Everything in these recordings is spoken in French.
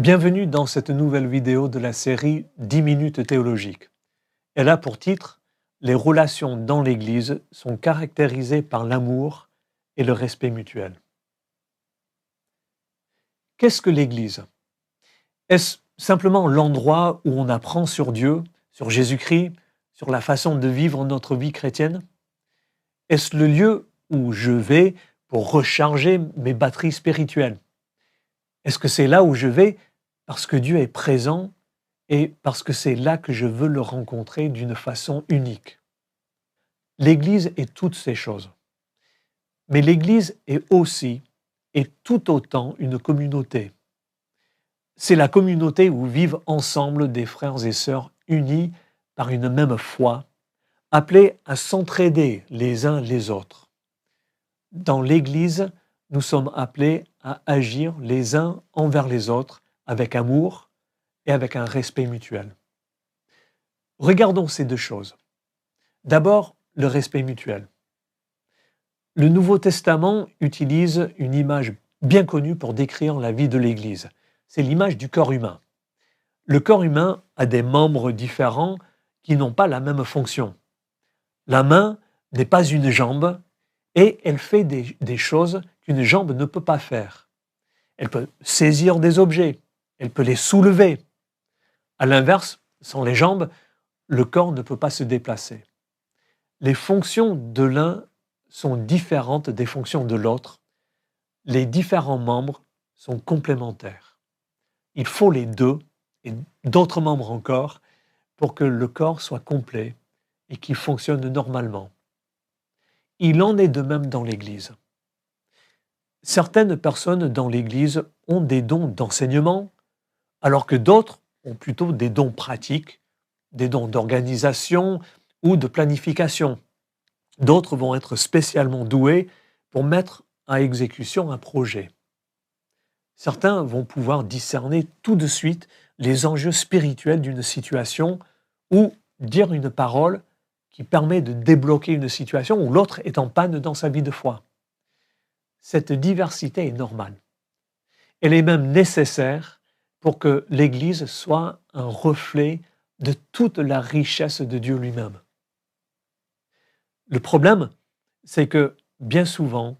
Bienvenue dans cette nouvelle vidéo de la série 10 minutes théologiques. Elle a pour titre « Les relations dans l'Église sont caractérisées par l'amour et le respect mutuel ». Qu'est-ce que l'Église? Est-ce simplement l'endroit où on apprend sur Dieu, sur Jésus-Christ, sur la façon de vivre notre vie chrétienne? Est-ce le lieu où je vais pour recharger mes batteries spirituelles? Est-ce que c'est là où je vais parce que Dieu est présent et parce que c'est là que je veux le rencontrer d'une façon unique? L'Église est toutes ces choses. Mais l'Église est aussi et tout autant une communauté. C'est la communauté où vivent ensemble des frères et sœurs unis par une même foi, appelés à s'entraider les uns les autres. Dans l'Église, nous sommes appelés à agir les uns envers les autres avec amour et avec un respect mutuel. Regardons ces deux choses. D'abord, le respect mutuel. Le Nouveau Testament utilise une image bien connue pour décrire la vie de l'Église. C'est l'image du corps humain. Le corps humain a des membres différents qui n'ont pas la même fonction. La main n'est pas une jambe et elle fait des choses qu'une jambe ne peut pas faire. Elle peut saisir des objets, elle peut les soulever. À l'inverse, sans les jambes, le corps ne peut pas se déplacer. Les fonctions de l'un sont différentes des fonctions de l'autre. Les différents membres sont complémentaires. Il faut les deux et d'autres membres encore pour que le corps soit complet et qu'il fonctionne normalement. Il en est de même dans l'Église. Certaines personnes dans l'Église ont des dons d'enseignement, alors que d'autres ont plutôt des dons pratiques, des dons d'organisation ou de planification. D'autres vont être spécialement doués pour mettre à exécution un projet. Certains vont pouvoir discerner tout de suite les enjeux spirituels d'une situation ou dire une parole qui permet de débloquer une situation où l'autre est en panne dans sa vie de foi. Cette diversité est normale. Elle est même nécessaire pour que l'Église soit un reflet de toute la richesse de Dieu lui-même. Le problème, c'est que bien souvent,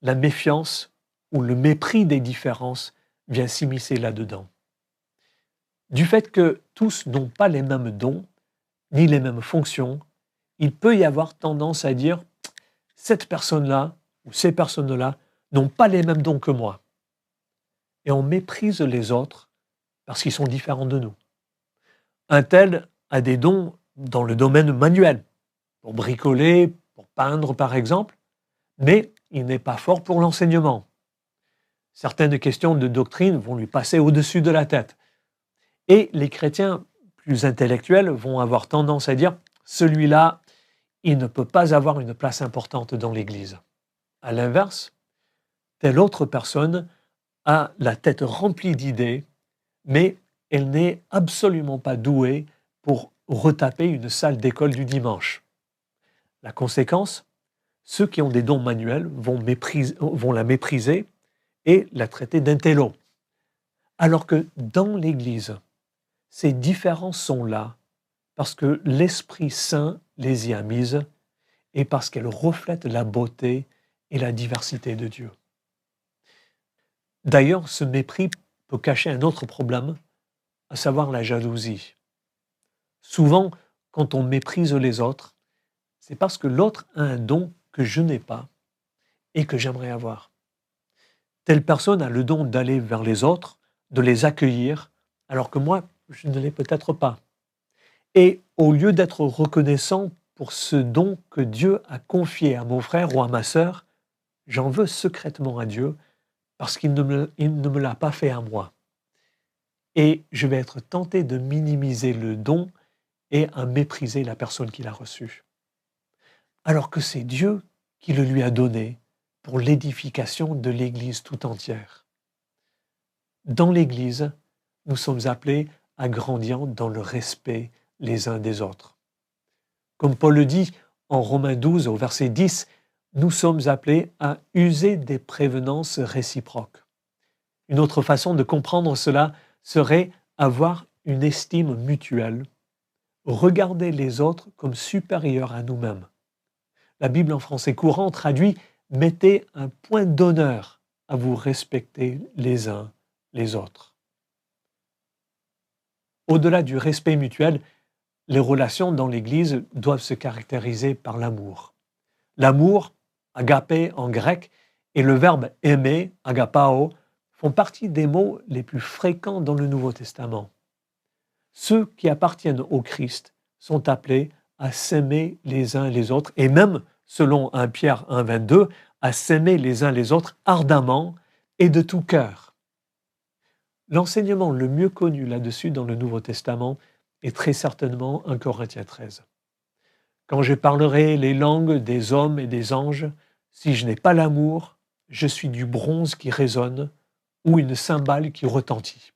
la méfiance ou le mépris des différences vient s'immiscer là-dedans. Du fait que tous n'ont pas les mêmes dons, ni les mêmes fonctions, il peut y avoir tendance à dire « cette personne-là ou ces personnes-là n'ont pas les mêmes dons que moi ». Et on méprise les autres parce qu'ils sont différents de nous. Un tel a des dons dans le domaine manuel, pour bricoler, pour peindre par exemple, mais il n'est pas fort pour l'enseignement. Certaines questions de doctrine vont lui passer au-dessus de la tête. Et les chrétiens plus intellectuels vont avoir tendance à dire « celui-là, il ne peut pas avoir une place importante dans l'Église ». À l'inverse, telle autre personne a la tête remplie d'idées, mais elle n'est absolument pas douée pour retaper une salle d'école du dimanche. La conséquence, ceux qui ont des dons manuels vont la mépriser et la traiter d'intello. Alors que dans l'Église, ces différences sont là parce que l'Esprit Saint les y a mises et parce qu'elles reflètent la beauté et la diversité de Dieu. D'ailleurs, ce mépris peut cacher un autre problème, à savoir la jalousie. Souvent, quand on méprise les autres, c'est parce que l'autre a un don que je n'ai pas et que j'aimerais avoir. Telle personne a le don d'aller vers les autres, de les accueillir, alors que moi, je ne l'ai peut-être pas. Et au lieu d'être reconnaissant pour ce don que Dieu a confié à mon frère ou à ma sœur, j'en veux secrètement à Dieu parce qu'il ne me l'a pas fait à moi. Et je vais être tenté de minimiser le don et à mépriser la personne qui l'a reçu. Alors que c'est Dieu qui le lui a donné pour l'édification de l'Église tout entière. Dans l'Église, nous sommes appelés à grandir dans le respect les uns des autres. Comme Paul le dit en Romains 12 au verset 10, nous sommes appelés à user des prévenances réciproques. Une autre façon de comprendre cela, serait avoir une estime mutuelle, regarder les autres comme supérieurs à nous-mêmes. La Bible en français courant traduit « mettez un point d'honneur à vous respecter les uns les autres ». Au-delà du respect mutuel, les relations dans l'Église doivent se caractériser par l'amour. L'amour, agapé en grec, et le verbe aimer, agapao, font partie des mots les plus fréquents dans le Nouveau Testament. Ceux qui appartiennent au Christ sont appelés à s'aimer les uns les autres, et même, selon 1 Pierre 1, 22, à s'aimer les uns les autres ardemment et de tout cœur. L'enseignement le mieux connu là-dessus dans le Nouveau Testament est très certainement 1 Corinthiens 13. Quand je parlerai les langues des hommes et des anges, si je n'ai pas l'amour, je suis du bronze qui résonne ou une cymbale qui retentit.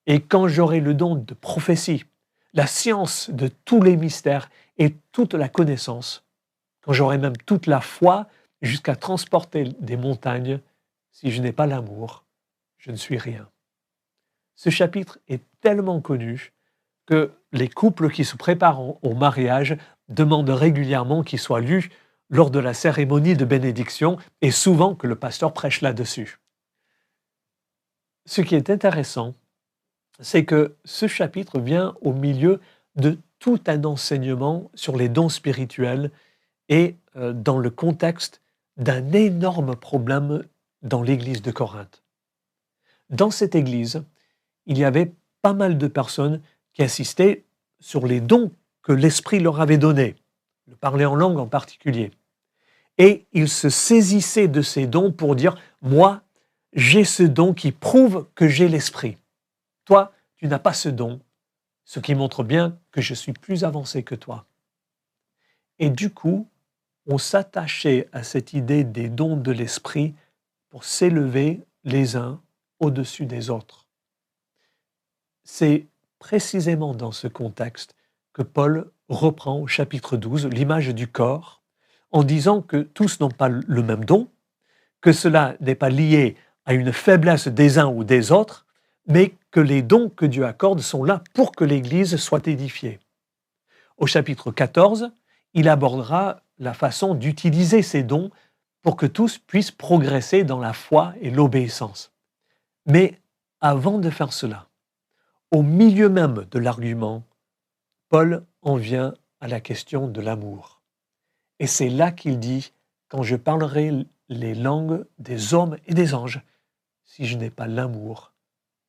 Et quand j'aurai le don de prophétie, la science de tous les mystères et toute la connaissance, quand j'aurai même toute la foi jusqu'à transporter des montagnes, si je n'ai pas l'amour, je ne suis rien. Ce chapitre est tellement connu que les couples qui se préparent au mariage demandent régulièrement qu'il soit lu lors de la cérémonie de bénédiction et souvent que le pasteur prêche là-dessus. Ce qui est intéressant, c'est que ce chapitre vient au milieu de tout un enseignement sur les dons spirituels et dans le contexte d'un énorme problème dans l'église de Corinthe. Dans cette église, il y avait pas mal de personnes qui insistaient sur les dons que l'Esprit leur avait donnés, le parler en langue en particulier. Et ils se saisissaient de ces dons pour dire « moi, j'ai ce don qui prouve que j'ai l'Esprit. Toi, tu n'as pas ce don, ce qui montre bien que je suis plus avancé que toi. » Et du coup, on s'attachait à cette idée des dons de l'Esprit pour s'élever les uns au-dessus des autres. C'est précisément dans ce contexte que Paul reprend au chapitre 12 l'image du corps en disant que tous n'ont pas le même don, que cela n'est pas lié à une faiblesse des uns ou des autres, mais que les dons que Dieu accorde sont là pour que l'Église soit édifiée. Au chapitre 14, il abordera la façon d'utiliser ces dons pour que tous puissent progresser dans la foi et l'obéissance. Mais avant de faire cela, au milieu même de l'argument, Paul en vient à la question de l'amour. Et c'est là qu'il dit « Quand je parlerai les langues des hommes et des anges, si je n'ai pas l'amour,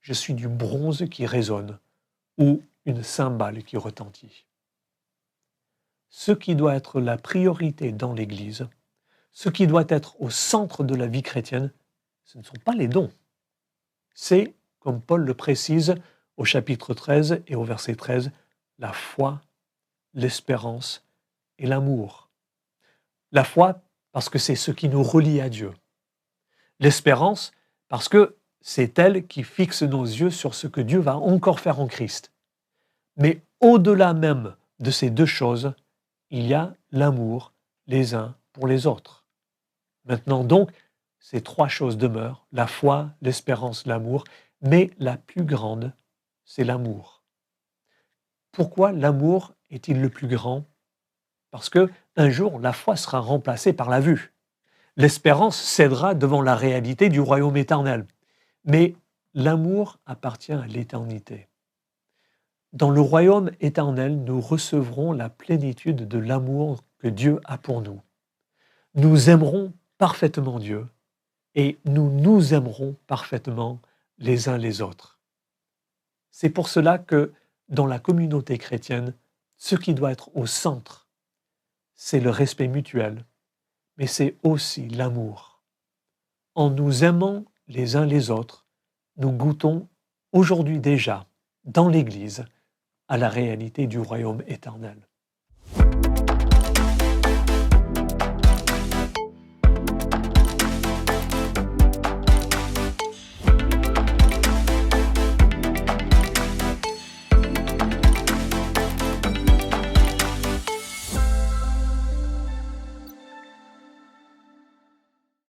je suis du bronze qui résonne ou une cymbale qui retentit. » Ce qui doit être la priorité dans l'Église, ce qui doit être au centre de la vie chrétienne, ce ne sont pas les dons. C'est, comme Paul le précise au chapitre 13 et au verset 13, la foi, l'espérance et l'amour. La foi, parce que c'est ce qui nous relie à Dieu. L'espérance, parce que c'est elle qui fixe nos yeux sur ce que Dieu va encore faire en Christ. Mais au-delà même de ces deux choses, il y a l'amour les uns pour les autres. Maintenant donc, ces trois choses demeurent, la foi, l'espérance, l'amour, mais la plus grande, c'est l'amour. Pourquoi l'amour est-il le plus grand? Parce qu'un jour, la foi sera remplacée par la vue. L'espérance cédera devant la réalité du royaume éternel. Mais l'amour appartient à l'éternité. Dans le royaume éternel, nous recevrons la plénitude de l'amour que Dieu a pour nous. Nous aimerons parfaitement Dieu et nous nous aimerons parfaitement les uns les autres. C'est pour cela que dans la communauté chrétienne, ce qui doit être au centre, c'est le respect mutuel, mais c'est aussi l'amour. En nous aimant les uns les autres, nous goûtons aujourd'hui déjà, dans l'Église, à la réalité du royaume éternel.